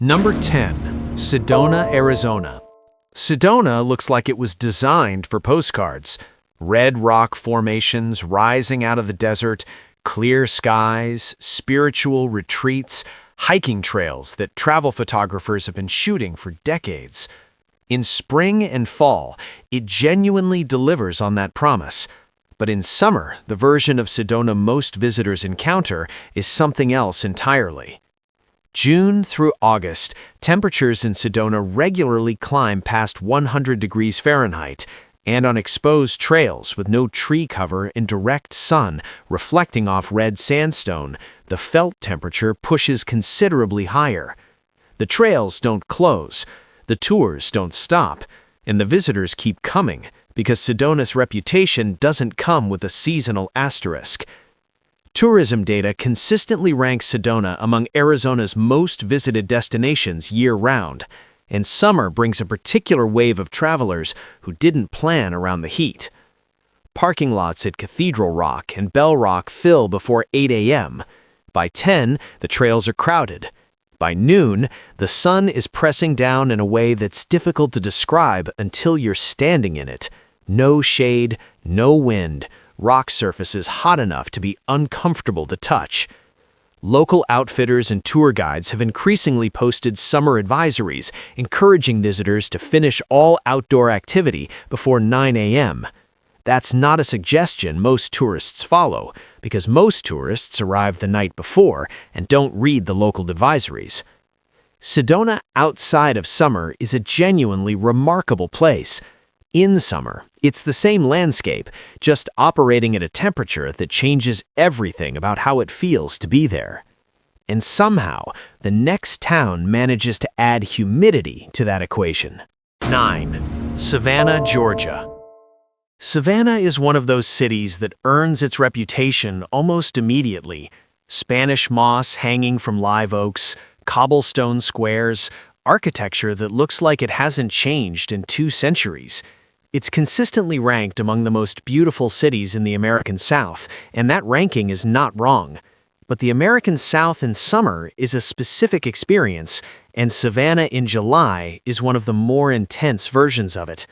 Number 10. Sedona, Arizona. Sedona looks like it was designed for postcards. Red rock formations rising out of the desert, clear skies, spiritual retreats, hiking trails that travel photographers have been shooting for decades. In spring and fall, it genuinely delivers on that promise. But in summer, the version of Sedona most visitors encounter is something else entirely. June through August, temperatures in Sedona regularly climb past 100 degrees Fahrenheit, and on exposed trails with no tree cover and direct sun reflecting off red sandstone, the felt temperature pushes considerably higher. The trails don't close, the tours don't stop, and the visitors keep coming because Sedona's reputation doesn't come with a seasonal asterisk. Tourism data consistently ranks Sedona among Arizona's most visited destinations year-round, and summer brings a particular wave of travelers who didn't plan around the heat. Parking lots at Cathedral Rock and Bell Rock fill before 8 a.m. By 10, the trails are crowded. By noon, the sun is pressing down in a way that's difficult to describe until you're standing in it. No shade, no wind, rock surfaces hot enough to be uncomfortable to touch. Local outfitters and tour guides have increasingly posted summer advisories encouraging visitors to finish all outdoor activity before 9 a.m. That's not a suggestion most tourists follow, because most tourists arrive the night before and don't read the local advisories. Sedona outside of summer is a genuinely remarkable place. In summer, it's the same landscape, just operating at a temperature that changes everything about how it feels to be there. And somehow, the next town manages to add humidity to that equation. 9. Savannah, Georgia. Savannah is one of those cities that earns its reputation almost immediately. Spanish moss hanging from live oaks, cobblestone squares, architecture that looks like it hasn't changed in 2 centuries. It's consistently ranked among the most beautiful cities in the American South, and that ranking is not wrong. But the American South in summer is a specific experience, and Savannah in July is one of the more intense versions of it.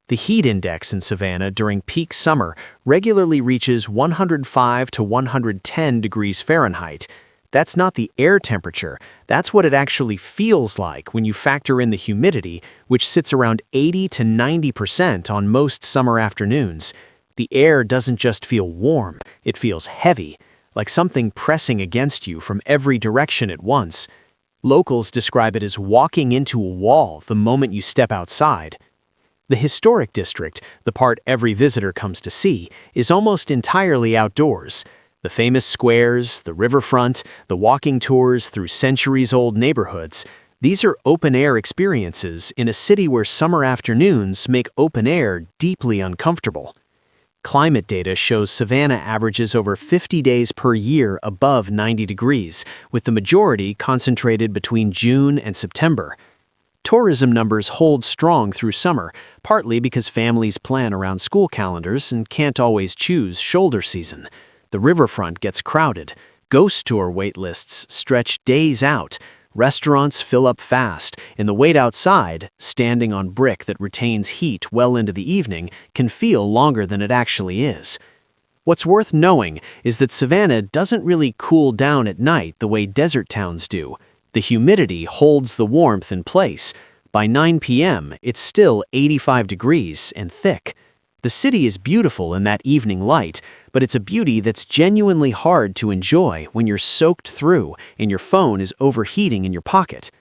The heat index in Savannah during peak summer regularly reaches 105 to 110 degrees Fahrenheit. That's not the air temperature, that's what it actually feels like when you factor in the humidity, which sits around 80 to 90% on most summer afternoons. The air doesn't just feel warm, it feels heavy, like something pressing against you from every direction at once. Locals describe it as walking into a wall the moment you step outside. The historic district, the part every visitor comes to see, is almost entirely outdoors. The famous squares, the riverfront, the walking tours through centuries-old neighborhoods, these are open-air experiences in a city where summer afternoons make open air deeply uncomfortable. Climate data shows Savannah averages over 50 days per year above 90 degrees, with the majority concentrated between June and September. Tourism numbers hold strong through summer, partly because families plan around school calendars and can't always choose shoulder season. The riverfront gets crowded, ghost tour wait lists stretch days out, restaurants fill up fast, and the wait outside, standing on brick that retains heat well into the evening, can feel longer than it actually is. What's worth knowing is that Savannah doesn't really cool down at night the way desert towns do. The humidity holds the warmth in place. By 9 p.m., it's still 85 degrees and thick. The city is beautiful in that evening light, but it's a beauty that's genuinely hard to enjoy when you're soaked through and your phone is overheating in your pocket.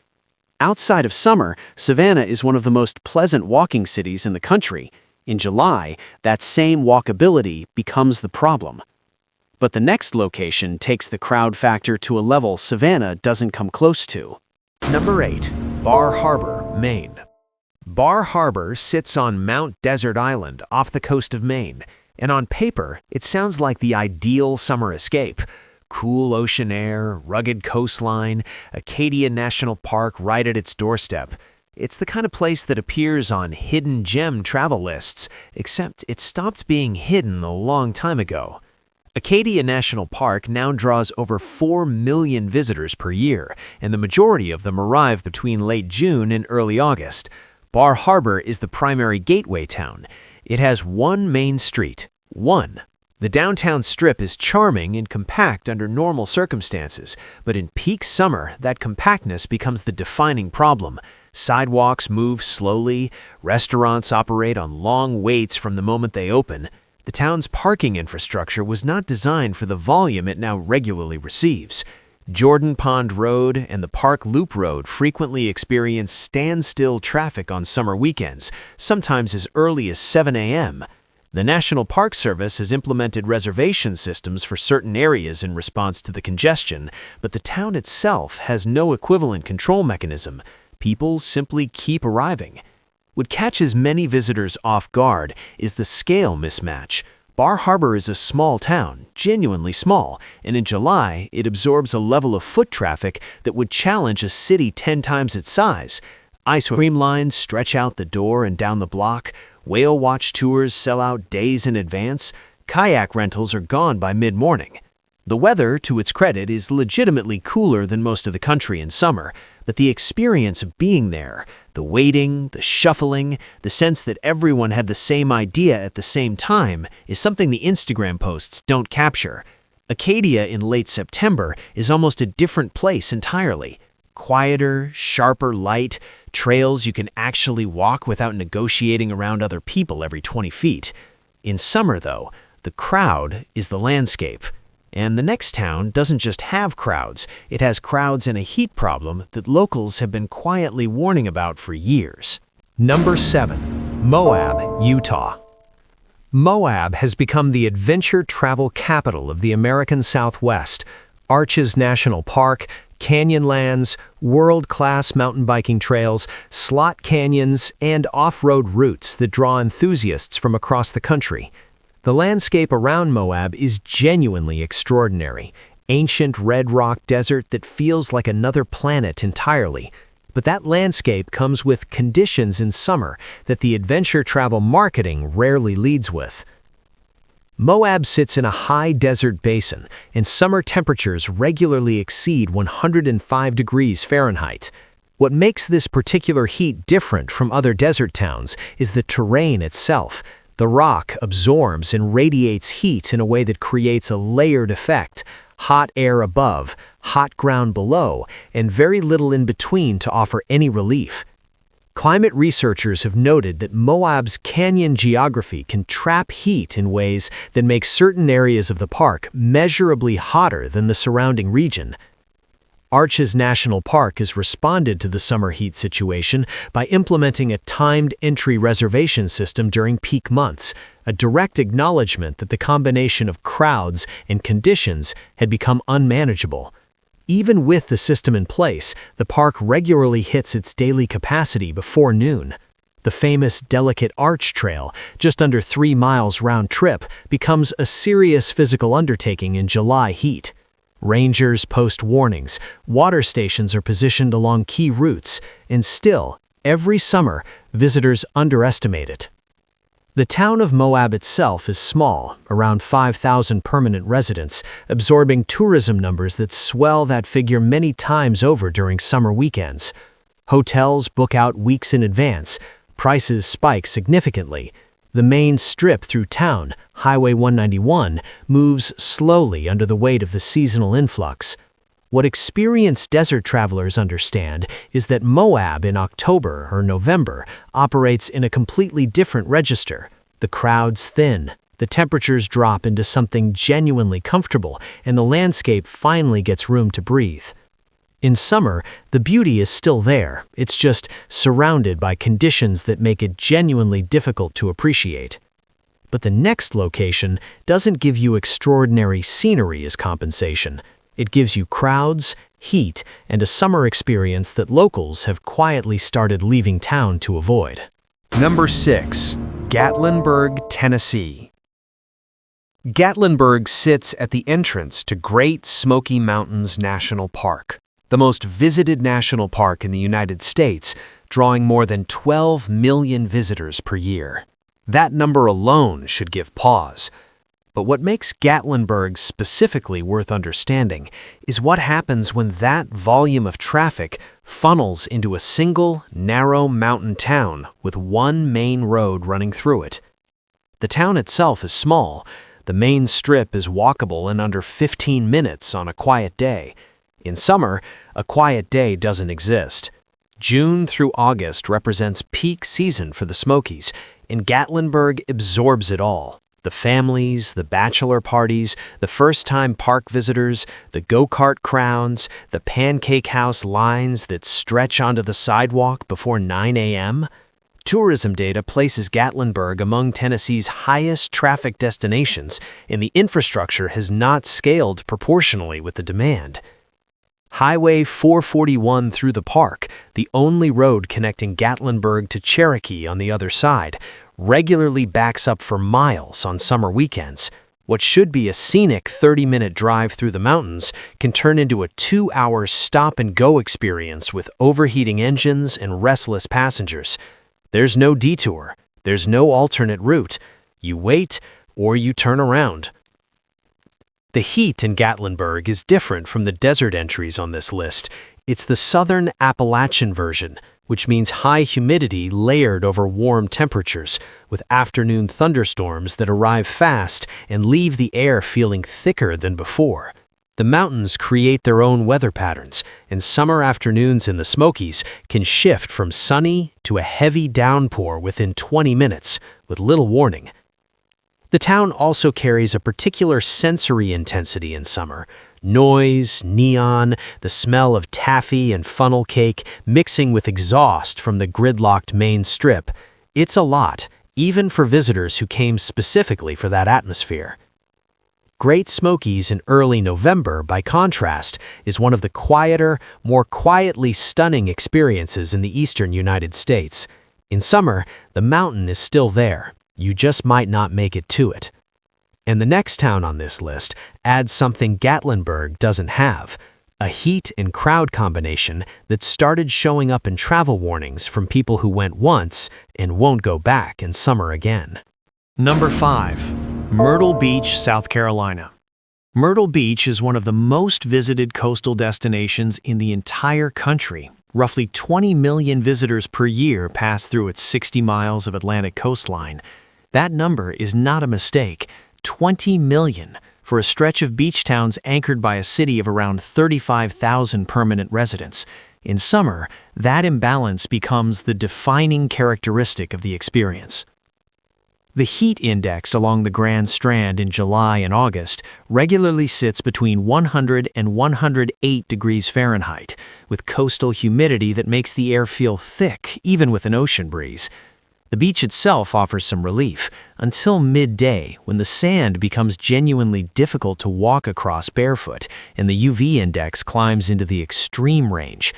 Outside of summer, Savannah is one of the most pleasant walking cities in the country. In July, that same walkability becomes the problem. But the next location takes the crowd factor to a level Savannah doesn't come close to. Number 8. Bar Harbor, Maine. Bar Harbor sits on Mount Desert Island off the coast of Maine, and on paper, it sounds like the ideal summer escape. Cool ocean air, rugged coastline, Acadia National Park right at its doorstep. It's the kind of place that appears on hidden gem travel lists, except it stopped being hidden a long time ago. Acadia National Park now draws over 4 million visitors per year, and the majority of them arrive between late June and early August. Bar Harbor is the primary gateway town. It has one main street. One. The downtown strip is charming and compact under normal circumstances, but in peak summer, that compactness becomes the defining problem. Sidewalks move slowly, restaurants operate on long waits from the moment they open. The town's parking infrastructure was not designed for the volume it now regularly receives. Jordan Pond Road and the Park Loop Road frequently experience standstill traffic on summer weekends, sometimes as early as 7 a.m. The National Park Service has implemented reservation systems for certain areas in response to the congestion, but the town itself has no equivalent control mechanism. People simply keep arriving. What catches many visitors off guard is the scale mismatch. Bar Harbor is a small town, genuinely small, and in July, it absorbs a level of foot traffic that would challenge a city 10 times its size. Ice cream lines stretch out the door and down the block, whale watch tours sell out days in advance, kayak rentals are gone by mid-morning. The weather, to its credit, is legitimately cooler than most of the country in summer, but the experience of being there, the waiting, the shuffling, the sense that everyone had the same idea at the same time is something the Instagram posts don't capture. Acadia in late September is almost a different place entirely. Quieter, sharper light, trails you can actually walk without negotiating around other people every 20 feet. In summer, though, the crowd is the landscape. And the next town doesn't just have crowds, it has crowds and a heat problem that locals have been quietly warning about for years. Number 7. Moab, Utah. Moab has become the adventure travel capital of the American Southwest. Arches National Park, canyonlands, world-class mountain biking trails, slot canyons, and off-road routes that draw enthusiasts from across the country. The landscape around Moab is genuinely extraordinary. Ancient red rock desert that feels like another planet entirely. But that landscape comes with conditions in summer that the adventure travel marketing rarely leads with. Moab sits in a high desert basin, and summer temperatures regularly exceed 105 degrees Fahrenheit. What makes this particular heat different from other desert towns is the terrain itself. The rock absorbs and radiates heat in a way that creates a layered effect, hot air above, hot ground below, and very little in between to offer any relief. Climate researchers have noted that Moab's canyon geography can trap heat in ways that make certain areas of the park measurably hotter than the surrounding region. Arches National Park has responded to the summer heat situation by implementing a timed entry reservation system during peak months, a direct acknowledgement that the combination of crowds and conditions had become unmanageable. Even with the system in place, the park regularly hits its daily capacity before noon. The famous Delicate Arch Trail, just under 3 miles round trip, becomes a serious physical undertaking in July heat. Rangers post warnings, water stations are positioned along key routes, and still, every summer, visitors underestimate it. The town of Moab itself is small, around 5,000 permanent residents, absorbing tourism numbers that swell that figure many times over during summer weekends. Hotels book out weeks in advance, prices spike significantly. The main strip through town, Highway 191, moves slowly under the weight of the seasonal influx. What experienced desert travelers understand is that Moab in October or November operates in a completely different register. The crowds thin, the temperatures drop into something genuinely comfortable, and the landscape finally gets room to breathe. In summer, the beauty is still there, it's just surrounded by conditions that make it genuinely difficult to appreciate. But the next location doesn't give you extraordinary scenery as compensation. It gives you crowds, heat, and a summer experience that locals have quietly started leaving town to avoid. Number 6. Gatlinburg, Tennessee. Gatlinburg sits at the entrance to Great Smoky Mountains National Park, the most visited national park in the United States, drawing more than 12 million visitors per year. That number alone should give pause. But what makes Gatlinburg specifically worth understanding is what happens when that volume of traffic funnels into a single, narrow mountain town with one main road running through it. The town itself is small. The main strip is walkable in under 15 minutes on a quiet day. In summer, a quiet day doesn't exist. June through August represents peak season for the Smokies, and Gatlinburg absorbs it all. The families, the bachelor parties, the first-time park visitors, the go-kart crowds, the pancake house lines that stretch onto the sidewalk before 9 a.m. Tourism data places Gatlinburg among Tennessee's highest traffic destinations, and the infrastructure has not scaled proportionally with the demand. Highway 441 through the park, the only road connecting Gatlinburg to Cherokee on the other side, regularly backs up for miles on summer weekends. What should be a scenic 30-minute drive through the mountains can turn into a 2-hour stop-and-go experience with overheating engines and restless passengers. There's no detour. There's no alternate route. You wait or you turn around. The heat in Gatlinburg is different from the desert entries on this list. It's the southern Appalachian version, which means high humidity layered over warm temperatures, with afternoon thunderstorms that arrive fast and leave the air feeling thicker than before. The mountains create their own weather patterns, and summer afternoons in the Smokies can shift from sunny to a heavy downpour within 20 minutes, with little warning. The town also carries a particular sensory intensity in summer. Noise, neon, the smell of taffy and funnel cake mixing with exhaust from the gridlocked main strip. It's a lot, even for visitors who came specifically for that atmosphere. Great Smokies in early November, by contrast, is one of the quieter, more quietly stunning experiences in the eastern United States. In summer, the mountain is still there. You just might not make it to it. And the next town on this list adds something Gatlinburg doesn't have, a heat and crowd combination that started showing up in travel warnings from people who went once and won't go back in summer again. Number 5. Myrtle Beach, South Carolina. Myrtle Beach is one of the most visited coastal destinations in the entire country. Roughly 20 million visitors per year pass through its 60 miles of Atlantic coastline. That number is not a mistake. 20 million for a stretch of beach towns anchored by a city of around 35,000 permanent residents. In summer, that imbalance becomes the defining characteristic of the experience. The heat index along the Grand Strand in July and August regularly sits between 100 and 108 degrees Fahrenheit, with coastal humidity that makes the air feel thick, even with an ocean breeze. The beach itself offers some relief, until midday, when the sand becomes genuinely difficult to walk across barefoot, and the UV index climbs into the extreme range.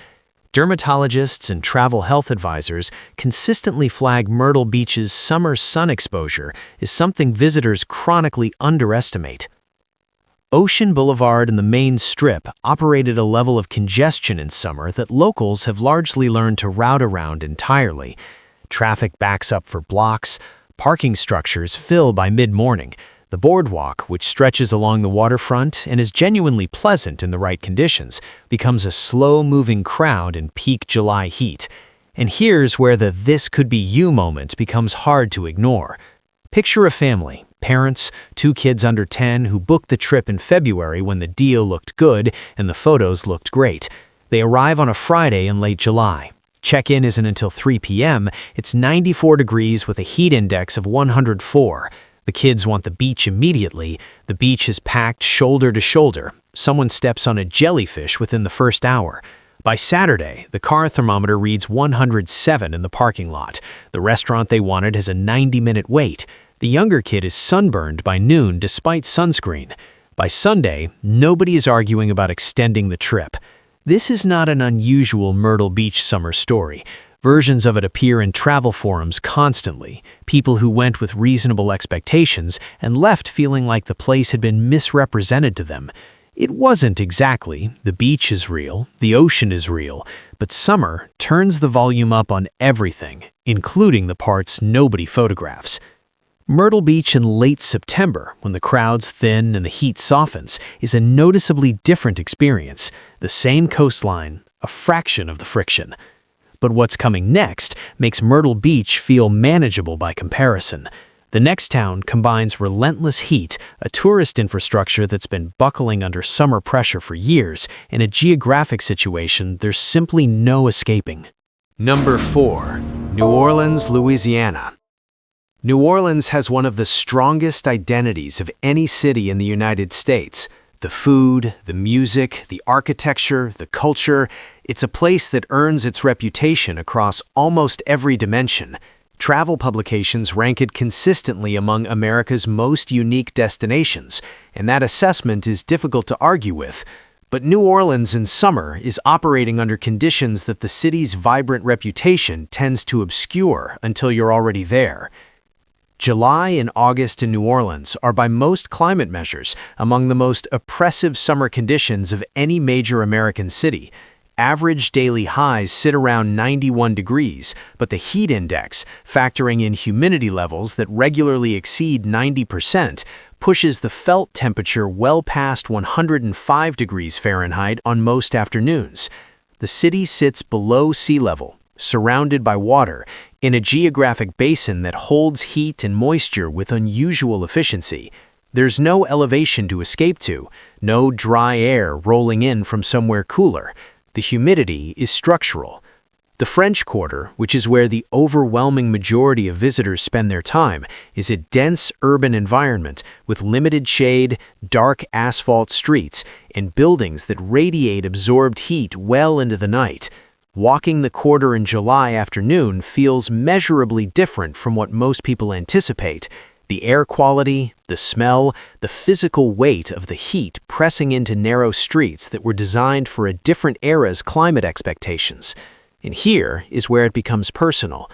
Dermatologists and travel health advisors consistently flag Myrtle Beach's summer sun exposure as something visitors chronically underestimate. Ocean Boulevard and the main strip operate at a level of congestion in summer that locals have largely learned to route around entirely. Traffic backs up for blocks, parking structures fill by mid-morning. The boardwalk, which stretches along the waterfront and is genuinely pleasant in the right conditions, becomes a slow-moving crowd in peak July heat. And here's where the "this could be you" moment becomes hard to ignore. Picture a family, parents, 2 kids under 10 who booked the trip in February when the deal looked good and the photos looked great. They arrive on a Friday in late July. Check-in isn't until 3 p.m. It's 94 degrees with a heat index of 104. The kids want the beach immediately. The beach is packed shoulder to shoulder. Someone steps on a jellyfish within the first hour. By Saturday, the car thermometer reads 107 in the parking lot. The restaurant they wanted has a 90-minute wait. The younger kid is sunburned by noon despite sunscreen. By Sunday, nobody is arguing about extending the trip. This is not an unusual Myrtle Beach summer story. Versions of it appear in travel forums constantly. People who went with reasonable expectations and left feeling like the place had been misrepresented to them. It wasn't exactly. The beach is real, the ocean is real, but summer turns the volume up on everything, including the parts nobody photographs. Myrtle Beach in late September, when the crowds thin and the heat softens, is a noticeably different experience. The same coastline, a fraction of the friction. But what's coming next makes Myrtle Beach feel manageable by comparison. The next town combines relentless heat, a tourist infrastructure that's been buckling under summer pressure for years, and a geographic situation there's simply no escaping. Number 4. New Orleans, Louisiana. New Orleans has one of the strongest identities of any city in the United States. The food, the music, the architecture, the culture. It's a place that earns its reputation across almost every dimension. Travel publications rank it consistently among America's most unique destinations, and that assessment is difficult to argue with. But New Orleans in summer is operating under conditions that the city's vibrant reputation tends to obscure until you're already there. July and August in New Orleans are by most climate measures among the most oppressive summer conditions of any major American city. Average daily highs sit around 91 degrees, but the heat index, factoring in humidity levels that regularly exceed 90%, pushes the felt temperature well past 105 degrees Fahrenheit on most afternoons. The city sits below sea level, surrounded by water, in a geographic basin that holds heat and moisture with unusual efficiency. There's no elevation to escape to, no dry air rolling in from somewhere cooler. The humidity is structural. The French Quarter, which is where the overwhelming majority of visitors spend their time, is a dense urban environment with limited shade, dark asphalt streets, and buildings that radiate absorbed heat well into the night. Walking the quarter in July afternoon feels measurably different from what most people anticipate. The air quality, the smell, the physical weight of the heat pressing into narrow streets that were designed for a different era's climate expectations. And here is where it becomes personal.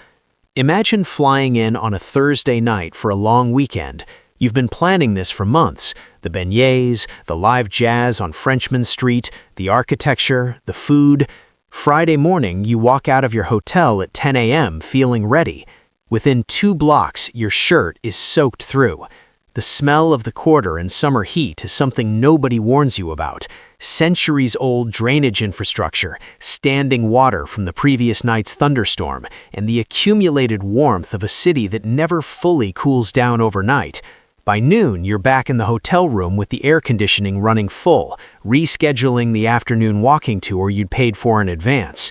Imagine flying in on a Thursday night for a long weekend. You've been planning this for months. The beignets, the live jazz on Frenchman Street, the architecture, the food. Friday morning, you walk out of your hotel at 10 a.m. feeling ready. Within 2 blocks, your shirt is soaked through. The smell of the quarter and summer heat is something nobody warns you about. Centuries-old drainage infrastructure, standing water from the previous night's thunderstorm, and the accumulated warmth of a city that never fully cools down overnight. By noon, you're back in the hotel room with the air conditioning running full, rescheduling the afternoon walking tour you'd paid for in advance.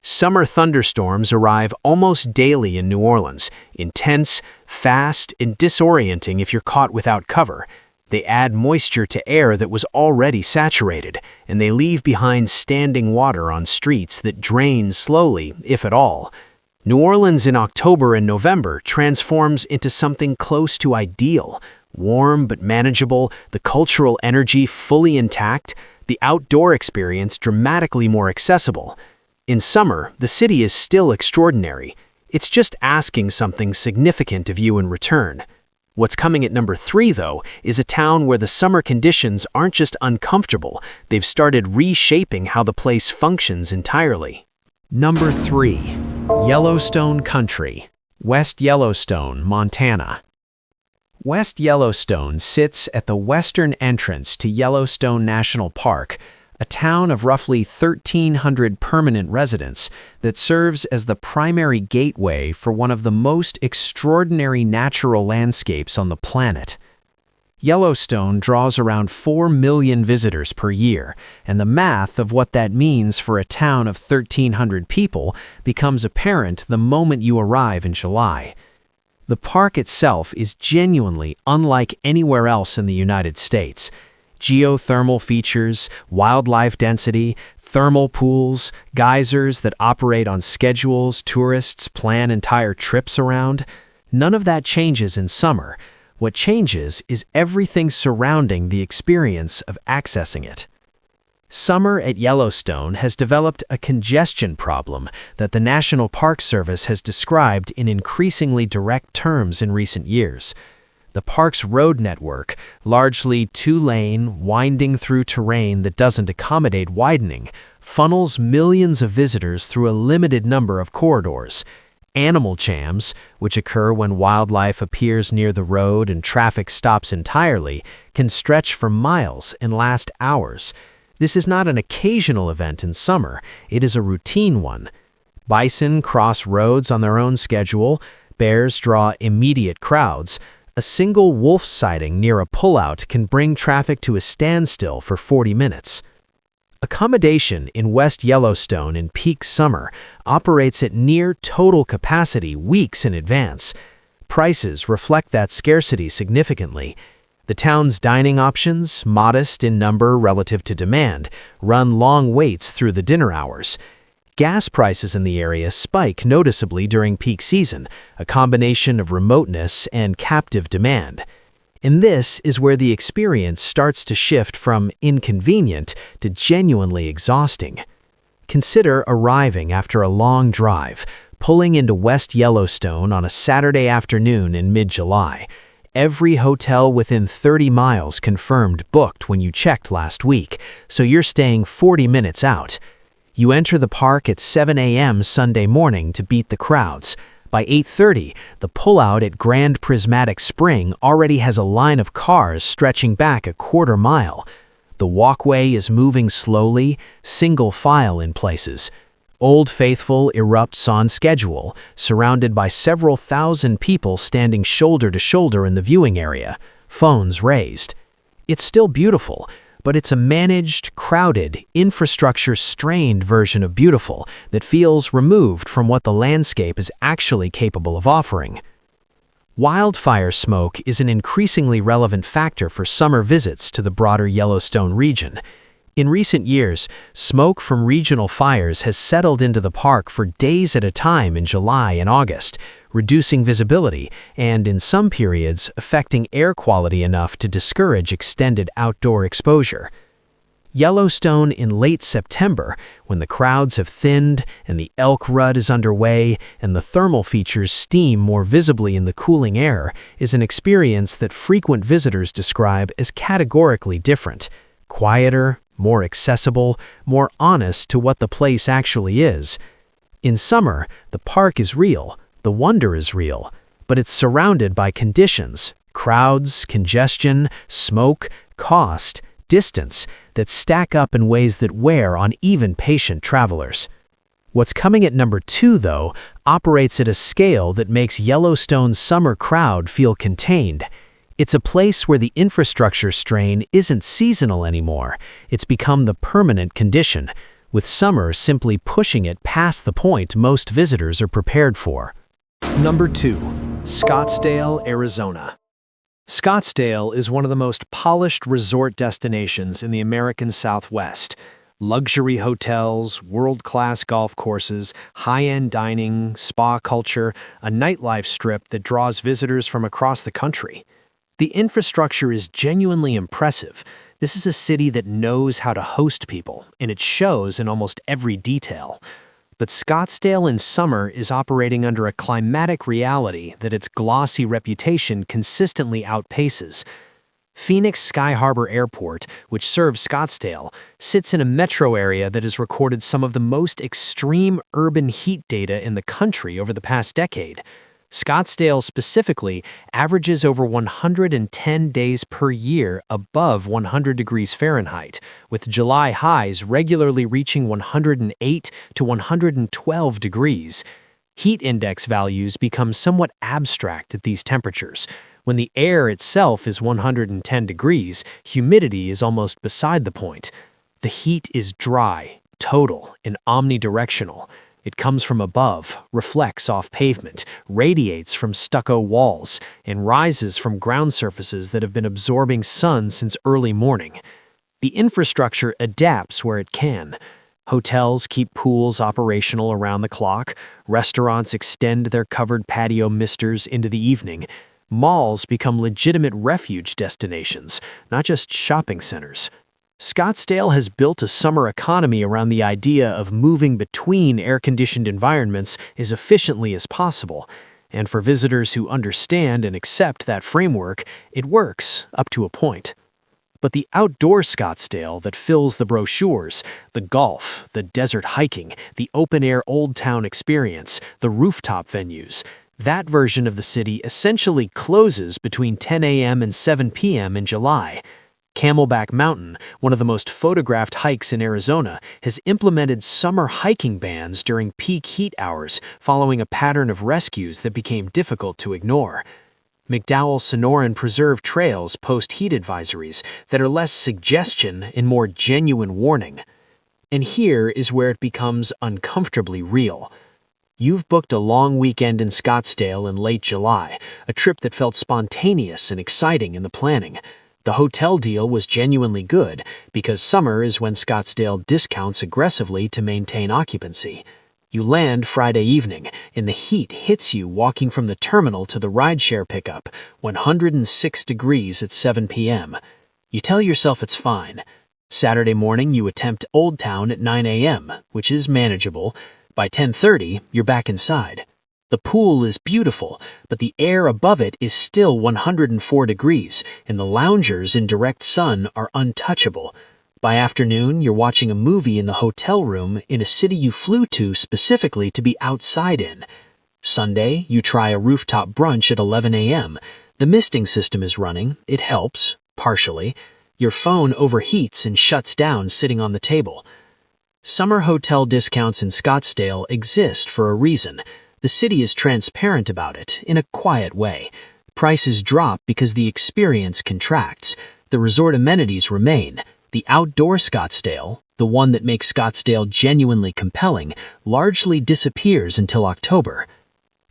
Summer thunderstorms arrive almost daily in New Orleans, intense, fast, and disorienting if you're caught without cover. They add moisture to air that was already saturated, and they leave behind standing water on streets that drain slowly, if at all. New Orleans in October and November transforms into something close to ideal. Warm but manageable, the cultural energy fully intact, the outdoor experience dramatically more accessible. In summer, the city is still extraordinary. It's just asking something significant of you in return. What's coming at number 3, though, is a town where the summer conditions aren't just uncomfortable, they've started reshaping how the place functions entirely. Number 3. Yellowstone Country, West Yellowstone, Montana. West Yellowstone sits at the western entrance to Yellowstone National Park, a town of roughly 1,300 permanent residents that serves as the primary gateway for one of the most extraordinary natural landscapes on the planet. Yellowstone draws around 4 million visitors per year, and the math of what that means for a town of 1,300 people becomes apparent the moment you arrive in July. The park itself is genuinely unlike anywhere else in the United States. Geothermal features, wildlife density, thermal pools, geysers that operate on schedules tourists plan entire trips around. None of that changes in summer. What changes is everything surrounding the experience of accessing it. Summer at Yellowstone has developed a congestion problem that the National Park Service has described in increasingly direct terms in recent years. The park's road network, largely 2-lane, winding through terrain that doesn't accommodate widening, funnels millions of visitors through a limited number of corridors. Animal jams, which occur when wildlife appears near the road and traffic stops entirely, can stretch for miles and last hours. This is not an occasional event in summer, it is a routine one. Bison cross roads on their own schedule, bears draw immediate crowds. A single wolf sighting near a pullout can bring traffic to a standstill for 40 minutes. Accommodation in West Yellowstone in peak summer operates at near total capacity weeks in advance. Prices reflect that scarcity significantly. The town's dining options, modest in number relative to demand, run long waits through the dinner hours. Gas prices in the area spike noticeably during peak season, a combination of remoteness and captive demand. And this is where the experience starts to shift from inconvenient to genuinely exhausting. Consider arriving after a long drive, pulling into West Yellowstone on a Saturday afternoon in mid-July. Every hotel within 30 miles confirmed booked when you checked last week, so you're staying 40 minutes out. You enter the park at 7 a.m. Sunday morning to beat the crowds. By 8:30, the pullout at Grand Prismatic Spring already has a line of cars stretching back a quarter mile. The walkway is moving slowly, single file in places. Old Faithful erupts on schedule, surrounded by several thousand people standing shoulder to shoulder in the viewing area, phones raised. It's still beautiful, but it's a managed, crowded, infrastructure-strained version of beautiful that feels removed from what the landscape is actually capable of offering. Wildfire smoke is an increasingly relevant factor for summer visits to the broader Yellowstone region. In recent years, smoke from regional fires has settled into the park for days at a time in July and August, reducing visibility and, in some periods, affecting air quality enough to discourage extended outdoor exposure. Yellowstone in late September, when the crowds have thinned and the elk rut is underway and the thermal features steam more visibly in the cooling air, is an experience that frequent visitors describe as categorically different, quieter, more accessible, more honest to what the place actually is. In summer, the park is real, the wonder is real, but it's surrounded by conditions, crowds, congestion, smoke, cost, distance that stack up in ways that wear on even patient travelers. What's coming at number 2, though, operates at a scale that makes Yellowstone's summer crowd feel contained. It's a place where the infrastructure strain isn't seasonal anymore. It's become the permanent condition, with summer simply pushing it past the point most visitors are prepared for. Number 2. Scottsdale, Arizona. Scottsdale is one of the most polished resort destinations in the American Southwest. Luxury hotels, world-class golf courses, high-end dining, spa culture, a nightlife strip that draws visitors from across the country. The infrastructure is genuinely impressive. This is a city that knows how to host people, and it shows in almost every detail. But Scottsdale in summer is operating under a climatic reality that its glossy reputation consistently outpaces. Phoenix Sky Harbor Airport, which serves Scottsdale, sits in a metro area that has recorded some of the most extreme urban heat data in the country over the past decade. Scottsdale specifically averages over 110 days per year above 100 degrees Fahrenheit, with July highs regularly reaching 108 to 112 degrees. Heat index values become somewhat abstract at these temperatures. When the air itself is 110 degrees, humidity is almost beside the point. The heat is dry, total, and omnidirectional. It comes from above, reflects off pavement, radiates from stucco walls, and rises from ground surfaces that have been absorbing sun since early morning. The infrastructure adapts where it can. Hotels keep pools operational around the clock, restaurants extend their covered patio misters into the evening, malls become legitimate refuge destinations, not just shopping centers. Scottsdale has built a summer economy around the idea of moving between air-conditioned environments as efficiently as possible, and for visitors who understand and accept that framework, it works up to a point. But the outdoor Scottsdale that fills the brochures, the golf, the desert hiking, the open-air Old Town experience, the rooftop venues, that version of the city essentially closes between 10 a.m. and 7 p.m. in July. Camelback Mountain, one of the most photographed hikes in Arizona, has implemented summer hiking bans during peak heat hours following a pattern of rescues that became difficult to ignore. McDowell-Sonoran Preserve trails post heat advisories that are less suggestion and more genuine warning. And here is where it becomes uncomfortably real. You've booked a long weekend in Scottsdale in late July, a trip that felt spontaneous and exciting in the planning. The hotel deal was genuinely good because summer is when Scottsdale discounts aggressively to maintain occupancy. You land Friday evening, and the heat hits you walking from the terminal to the rideshare pickup, 106 degrees at 7 p.m. You tell yourself it's fine. Saturday morning, you attempt Old Town at 9 a.m., which is manageable. By 10:30, you're back inside. The pool is beautiful, but the air above it is still 104 degrees, and the loungers in direct sun are untouchable. By afternoon, you're watching a movie in the hotel room in a city you flew to specifically to be outside in. Sunday, you try a rooftop brunch at 11 a.m. The misting system is running. It helps, partially. Your phone overheats and shuts down sitting on the table. Summer hotel discounts in Scottsdale exist for a reason. The city is transparent about it in a quiet way. Prices drop because the experience contracts. The resort amenities remain. The outdoor Scottsdale, the one that makes Scottsdale genuinely compelling, largely disappears until October.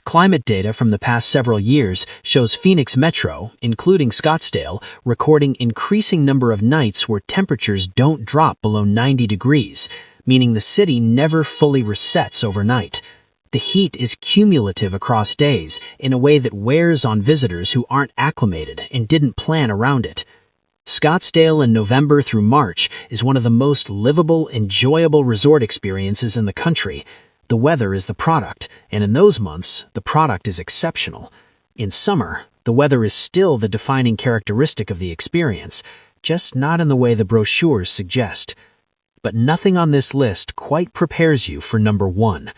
Climate data from the past several years shows Phoenix Metro, including Scottsdale, recording increasing number of nights where temperatures don't drop below 90 degrees, meaning the city never fully resets overnight. The heat is cumulative across days in a way that wears on visitors who aren't acclimated and didn't plan around it. Scottsdale in November through March is one of the most livable, enjoyable resort experiences in the country. The weather is the product, and in those months, the product is exceptional. In summer, the weather is still the defining characteristic of the experience, just not in the way the brochures suggest. But nothing on this list quite prepares you for number one.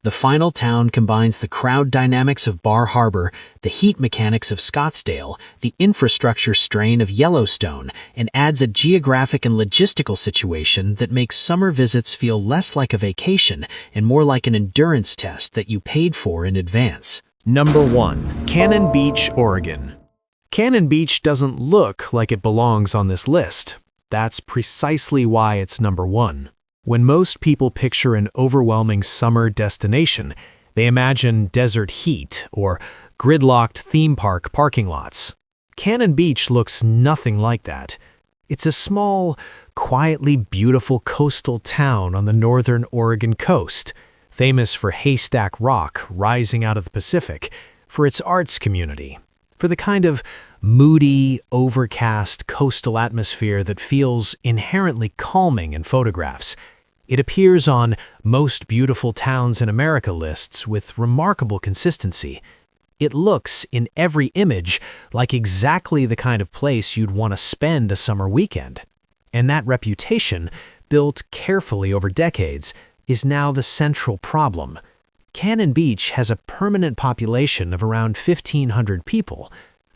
The final town combines the crowd dynamics of Bar Harbor, the heat mechanics of Scottsdale, the infrastructure strain of Yellowstone, and adds a geographic and logistical situation that makes summer visits feel less like a vacation and more like an endurance test that you paid for in advance. Number 1. Cannon Beach, Oregon. Cannon Beach doesn't look like it belongs on this list. That's precisely why it's number 1. When most people picture an overwhelming summer destination, they imagine desert heat or gridlocked theme park parking lots. Cannon Beach looks nothing like that. It's a small, quietly beautiful coastal town on the northern Oregon coast, famous for haystack rock rising out of the Pacific, for its arts community, for the kind of moody, overcast coastal atmosphere that feels inherently calming in photographs. It appears on Most Beautiful Towns in America lists with remarkable consistency. It looks, in every image, like exactly the kind of place you'd want to spend a summer weekend. And that reputation, built carefully over decades, is now the central problem. Cannon Beach has a permanent population of around 1,500 people.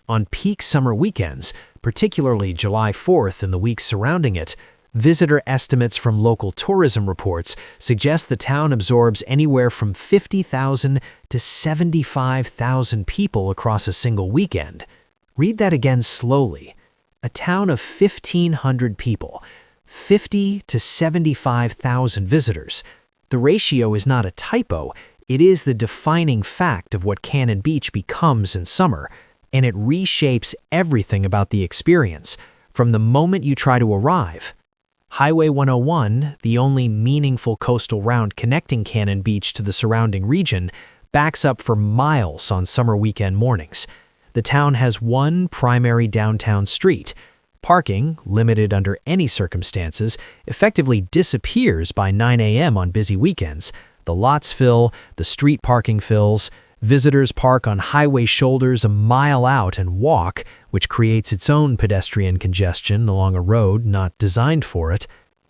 On peak summer weekends, particularly July 4th and the weeks surrounding it, visitor estimates from local tourism reports suggest the town absorbs anywhere from 50,000 to 75,000 people across a single weekend. Read that again slowly. A town of 1,500 people, 50 to 75,000 visitors. The ratio is not a typo. It is the defining fact of what Cannon Beach becomes in summer, and it reshapes everything about the experience from the moment you try to arrive. Highway 101, the only meaningful coastal route connecting Cannon Beach to the surrounding region, backs up for miles on summer weekend mornings. The town has one primary downtown street. Parking, limited under any circumstances, effectively disappears by 9 a.m. on busy weekends. The lots fill, the street parking fills. Visitors park on highway shoulders a mile out and walk, which creates its own pedestrian congestion along a road not designed for it.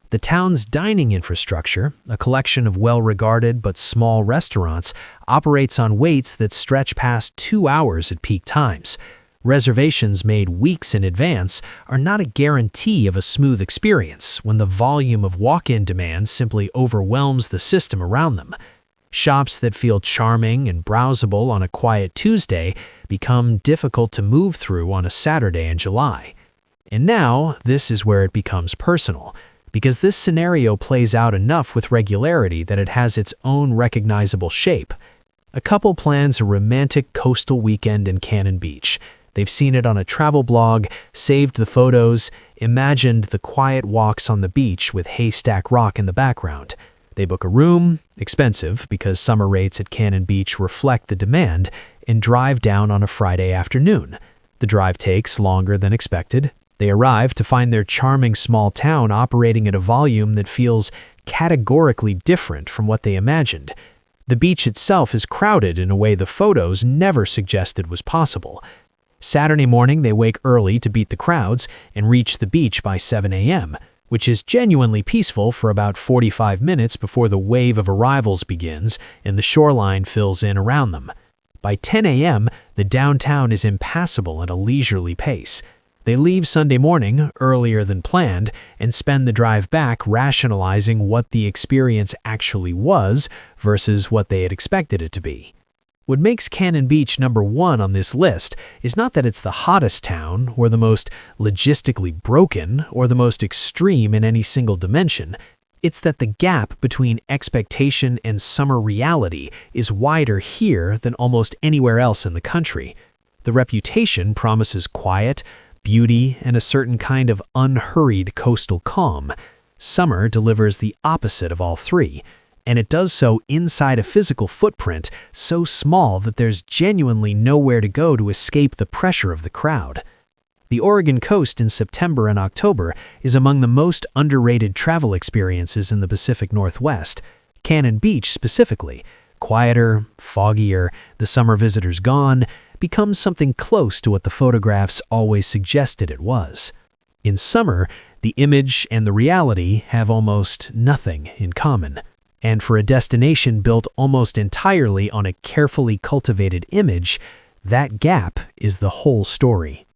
The town's dining infrastructure, a collection of well-regarded but small restaurants, operates on waits that stretch past 2 hours at peak times. Reservations made weeks in advance are not a guarantee of a smooth experience when the volume of walk-in demand simply overwhelms the system around them. Shops that feel charming and browsable on a quiet Tuesday become difficult to move through on a Saturday in July. And now, this is where it becomes personal, because this scenario plays out enough with regularity that it has its own recognizable shape. A couple plans a romantic coastal weekend in Cannon Beach. They've seen it on a travel blog, saved the photos, imagined the quiet walks on the beach with Haystack Rock in the background. They book a room, expensive because summer rates at Cannon Beach reflect the demand, and drive down on a Friday afternoon. The drive takes longer than expected. They arrive to find their charming small town operating at a volume that feels categorically different from what they imagined. The beach itself is crowded in a way the photos never suggested was possible. Saturday morning, they wake early to beat the crowds and reach the beach by 7 a.m., which is genuinely peaceful for about 45 minutes before the wave of arrivals begins and the shoreline fills in around them. By 10 a.m., the downtown is impassable at a leisurely pace. They leave Sunday morning earlier than planned and spend the drive back rationalizing what the experience actually was versus what they had expected it to be. What makes Cannon Beach number 1 on this list is not that it's the hottest town, or the most logistically broken, or the most extreme in any single dimension. It's that the gap between expectation and summer reality is wider here than almost anywhere else in the country. The reputation promises quiet, beauty, and a certain kind of unhurried coastal calm. Summer delivers the opposite of all three, and it does so inside a physical footprint so small that there's genuinely nowhere to go to escape the pressure of the crowd. The Oregon coast in September and October is among the most underrated travel experiences in the Pacific Northwest. Cannon Beach specifically, quieter, foggier, the summer visitors gone, becomes something close to what the photographs always suggested it was. In summer, the image and the reality have almost nothing in common. And for a destination built almost entirely on a carefully cultivated image, that gap is the whole story.